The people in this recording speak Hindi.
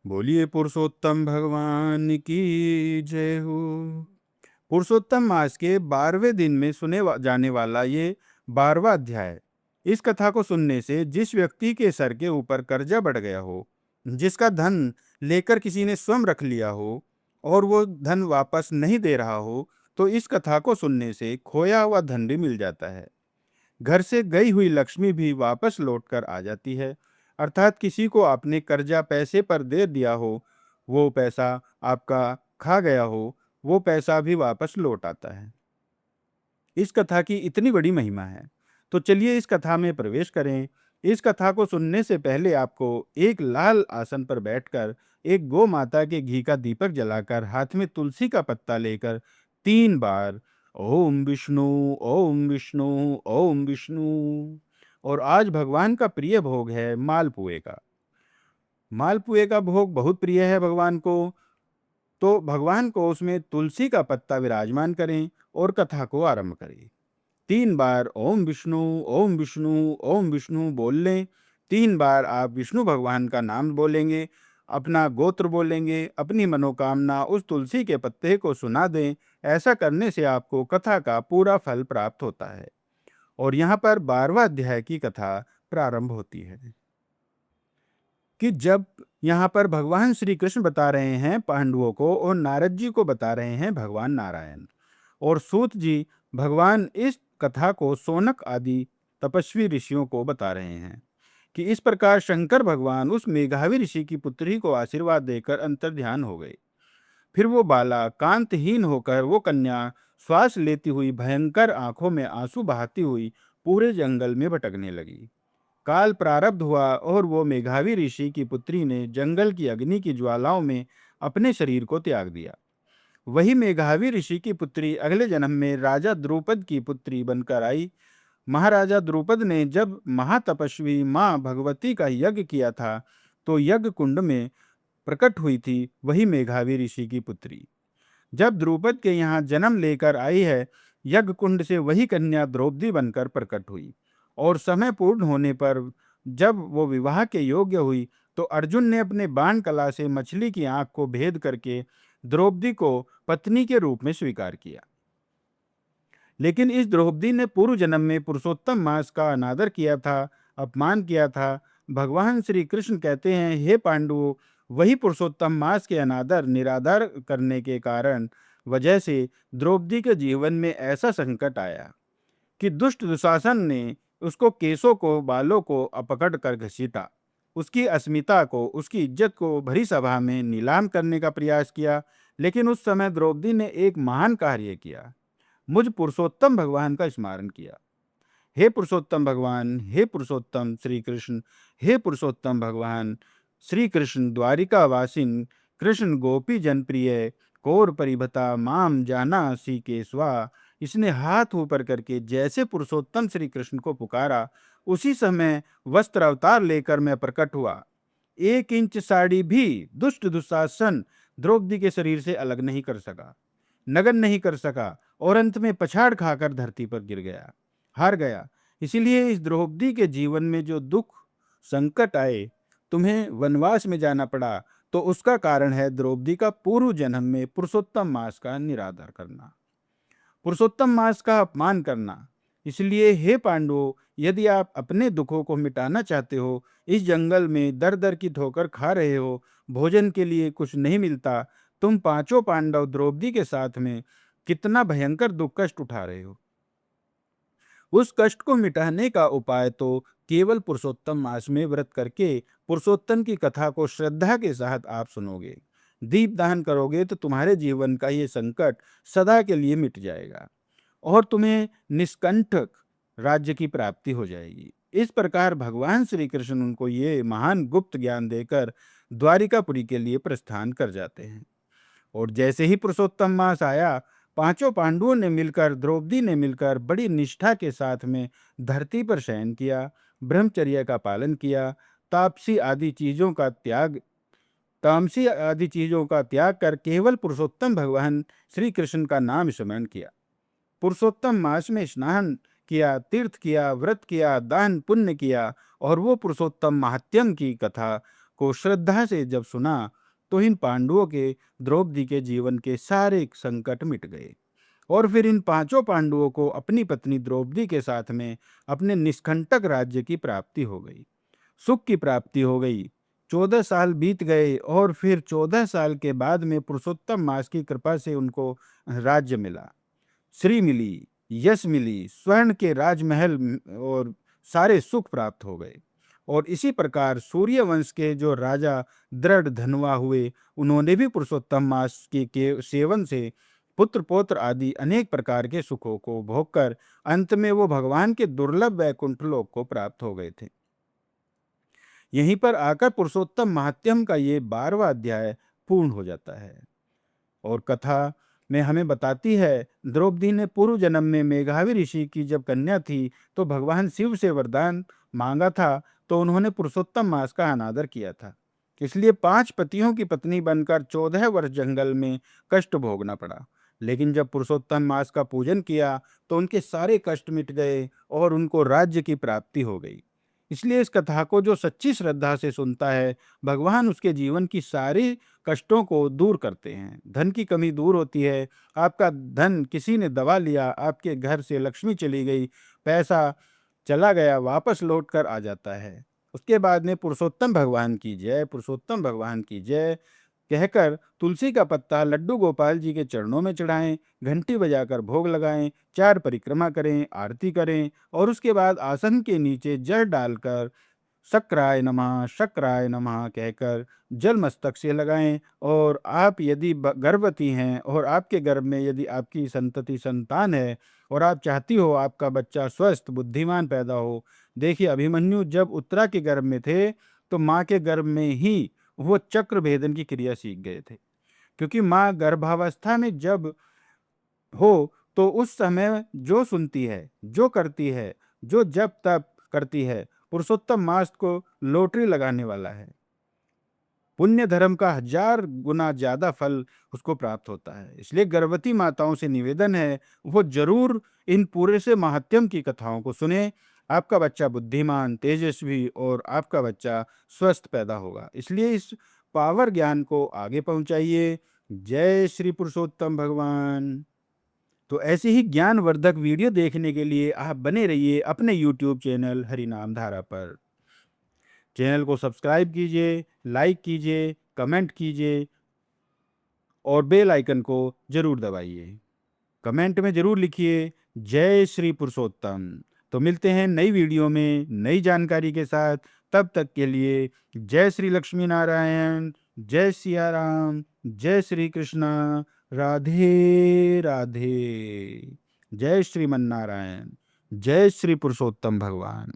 बोलिए पुरुषोत्तम भगवान की जय हो। पुरुषोत्तम मास के 12वें दिन में जाने वाला ये 12वां अध्याय। इस कथा को सुनने से जिस व्यक्ति के सर के ऊपर कर्जा बढ़ गया हो, जिसका धन लेकर किसी ने स्वयं रख लिया हो और वो धन वापस नहीं दे रहा हो, तो इस कथा को सुनने से खोया हुआ धन भी मिल जाता है। घर से गई हुई लक्ष्मी भी वापस लौटकर आ जाती है। अर्थात किसी को आपने कर्जा पैसे पर दे दिया हो, वो पैसा आपका खा गया हो, वो पैसा भी वापस लौट आता है। इस कथा की इतनी बड़ी महिमा है, तो चलिए इस कथा में प्रवेश करें। इस कथा को सुनने से पहले आपको एक लाल आसन पर बैठकर एक गौ माता के घी का दीपक जलाकर हाथ में तुलसी का पत्ता लेकर 3 बार ओम विष्णु, ओम विष्णु, ओम विष्णु। और आज भगवान का प्रिय भोग है मालपुए का। मालपुए का भोग बहुत प्रिय है भगवान को, तो भगवान को उसमें तुलसी का पत्ता विराजमान करें और कथा को आरंभ करें। 3 बार ओम विष्णु, ओम विष्णु, ओम विष्णु बोल लें। 3 बार आप विष्णु भगवान का नाम बोलेंगे, अपना गोत्र बोलेंगे, अपनी मनोकामना उस तुलसी के पत्ते को सुना दें। ऐसा करने से आपको कथा का पूरा फल प्राप्त होता है। और यहाँ पर 12वां अध्याय की कथा प्रारंभ होती है कि जब यहाँ पर भगवान श्री कृष्ण बता रहे हैं पांडवों को और नारद जी को बता रहे हैं भगवान नारायण, और सूत जी भगवान इस कथा को सोनक आदि तपस्वी ऋषियों को बता रहे हैं कि इस प्रकार शंकर भगवान उस मेघावी ऋषि की पुत्री को आशीर्वाद देकर अंतर्ध्यान हो गए। फिर वो बाला कांतहीन होकर वो कन्या श्वास लेती हुई भयंकर आंखों में आंसू बहाती हुई पूरे जंगल में भटकने लगी। काल प्रारब्ध हुआ और वो मेघावी ऋषि की पुत्री ने जंगल की अग्नि की ज्वालाओं में अपने शरीर को त्याग दिया। वही मेघावी ऋषि की पुत्री अगले जन्म में राजा द्रुपद की पुत्री बनकर आई। महाराजा द्रुपद ने जब महातपस्वी मां भगवती का यज्ञ किया था, तो यज्ञ कुंड में प्रकट हुई थी वही मेघावी ऋषि की पुत्री। जब द्रुपद के यहाँ जन्म लेकर आई है, यज्ञ कुंड से वही कन्या द्रौपदी बनकर प्रकट हुई। और समय पूर्ण होने पर जब वो विवाह के योग्य हुई, तो अर्जुन ने अपने बाण कला से मछली की आंख को भेद करके द्रौपदी को पत्नी के रूप में स्वीकार किया। लेकिन इस द्रौपदी ने पूर्व जन्म में पुरुषोत्तम मास का अनादर किया था, अपमान किया था। भगवान श्री कृष्ण कहते हैं, हे पांडवों, वही पुरुषोत्तम मास के अनादर निरादर करने के कारण वजह से द्रौपदी के जीवन में ऐसा संकट आया कि दुष्ट दुशासन ने उसको केसों को बालों को पकड़ कर घसीटा, उसकी अस्मिता को, उसकी इज्जत को भरी सभा में नीलाम करने का प्रयास किया। लेकिन उस समय द्रौपदी ने एक महान कार्य किया, मुझ पुरुषोत्तम भगवान का स्मरण किया। हे पुरुषोत्तम भगवान, हे पुरुषोत्तम श्री कृष्ण, हे पुरुषोत्तम भगवान श्री कृष्ण द्वारिका वासिन कृष्ण गोपी जनप्रिय कौर परिभता माम जाना सी केशवा। इसने हाथ ऊपर करके जैसे पुरुषोत्तम श्री कृष्ण को पुकारा, उसी समय वस्त्र अवतार लेकर मैं प्रकट हुआ। 1 इंच साड़ी भी दुष्ट दुशासन द्रौपदी के शरीर से अलग नहीं कर सका, नगन नहीं कर सका, और अंत में पछाड़ खाकर धरती पर गिर गया, हार गया। इसीलिए इस द्रौपदी के जीवन में जो दुख संकट आए, तुम्हें वनवास में जाना पड़ा, तो उसका कारण है द्रौपदी का पूर्व जन्म में पुरुषोत्तम मास का निरादर करना, पुरुषोत्तम मास का अपमान करना। इसलिए हे पांडवों, यदि आप अपने दुखों को मिटाना चाहते हो, इस जंगल में दर दर की ठोकर खा रहे हो, भोजन के लिए कुछ नहीं मिलता, तुम पांचों पांडव द्रौपदी के साथ में कितना भयंकर दुख कष्ट उठा रहे हो, उस कष्ट को मिटाने का उपाय तो केवल पुरुषोत्तम मास में व्रत करके पुरुषोत्तम की कथा को श्रद्धा के साथ आप सुनोगे, दीपदान करोगे, तो तुम्हारे जीवन का ये संकट सदा के लिए मिट जाएगा और तुम्हें निष्कंटक राज्य की प्राप्ति हो जाएगी। इस प्रकार भगवान श्री कृष्ण उनको ये महान गुप्त ज्ञान देकर द्वारिकापुरी के लिए प्रस्थान कर जाते हैं। और जैसे ही पुरुषोत्तम मास आया, पांचों पांडवों ने मिलकर, द्रौपदी ने मिलकर बड़ी निष्ठा के साथ में धरती पर शयन किया, ब्रह्मचर्य का पालन किया, तापसी आदि चीजों का त्याग तामसी आदि चीजों का त्याग कर केवल पुरुषोत्तम भगवान श्री कृष्ण का नाम स्मरण किया। पुरुषोत्तम मास में स्नान किया, तीर्थ किया, व्रत किया, दान पुण्य किया, और वो पुरुषोत्तम महात्म्य की कथा को श्रद्धा से जब सुना तो इन पांडवों के द्रौपदी के जीवन के सारे संकट मिट गए और फिर इन पांचों पांडवों को अपनी पत्नी द्रौपदी के साथ में अपने निष्कंटक राज्य की प्राप्ति हो गई, सुख की प्राप्ति हो गई। 14 साल बीत गए और फिर 14 साल के बाद में पुरुषोत्तम मास की कृपा से उनको राज्य मिला, श्री मिली, यश मिली, स्वर्ण के राजमहल और सारे सुख प्राप्त हो गए। और इसी प्रकार सूर्यवंश के जो राजा दृढ़ धनवा हुए, उन्होंने भी पुरुषोत्तम मास के सेवन से पुत्र पौत्र आदि अनेक प्रकार के सुखों को भोगकर अंत में वो भगवान के दुर्लभ वैकुंठ लोक को प्राप्त हो गए थे। यहीं पर आकर पुरुषोत्तम महात्म्य का ये 12वां अध्याय पूर्ण हो जाता है और कथा में हमें बताती है द्रौपदी ने पूर्व जन्म में मेघावी ऋषि की जब कन्या थी तो भगवान शिव से वरदान मांगा था, तो उन्होंने पुरुषोत्तम मास का अनादर किया था, इसलिए 5 पतियों की पत्नी बनकर 14 वर्ष जंगल में कष्ट भोगना पड़ा। लेकिन जब पुरुषोत्तम मास का पूजन किया तो उनके सारे कष्ट मिट गए और उनको राज्य की प्राप्ति हो गई। इसलिए इस कथा को जो सच्ची श्रद्धा से सुनता है, भगवान उसके जीवन की सारी कष्टों को दूर करते हैं। धन की कमी दूर होती है, आपका धन किसी ने दबा लिया, आपके घर से लक्ष्मी चली गई, पैसा चला गया, वापस लौट कर आ जाता है। उसके बाद में पुरुषोत्तम भगवान की जय, पुरुषोत्तम भगवान की जय कहकर तुलसी का पत्ता लड्डू गोपाल जी के चरणों में चढ़ाएं, घंटी बजाकर भोग लगाएं, 4 परिक्रमा करें, आरती करें और उसके बाद आसन के नीचे जल डालकर शक्राय नमः कहकर जल मस्तक से लगाएं। और आप यदि गर्भवती हैं और आपके गर्भ में यदि आपकी संतति संतान है और आप चाहती हो आपका बच्चा स्वस्थ बुद्धिमान पैदा हो, देखिए अभिमन्यु जब उत्तरा के गर्भ में थे तो माँ के गर्भ में ही वो चक्र भेदन की क्रिया सीख गए थे, क्योंकि माँ गर्भावस्था में जब हो तो उस समय जो सुनती है, जो करती है, जो जप तप करती है, पुरुषोत्तम मास को लॉटरी लगाने वाला है। पुण्य धर्म का 1000 गुना ज्यादा फल उसको प्राप्त होता है। इसलिए गर्भवती माताओं से निवेदन है वो जरूर इन पूरे से महात्म्य की कथाओं को सुने। आपका बच्चा बुद्धिमान, तेजस्वी और आपका बच्चा स्वस्थ पैदा होगा। इसलिए इस पावर ज्ञान को आगे पहुंचाइए। जय श्री पुरुषोत्तम भगवान। तो ऐसे ही ज्ञानवर्धक वीडियो देखने के लिए आप बने रहिए अपने YouTube चैनल हरिनाम धारा पर। चैनल को सब्सक्राइब कीजिए, लाइक कीजिए, कमेंट कीजिए और बेल आइकन को जरूर दबाइए। कमेंट में जरूर लिखिए जय श्री पुरुषोत्तम। तो मिलते हैं नई वीडियो में नई जानकारी के साथ। तब तक के लिए जय श्री लक्ष्मी नारायण, जय सिया राम, जय श्री कृष्णा, राधे राधे। जय श्रीमन नारायण, जय श्री पुरुषोत्तम भगवान।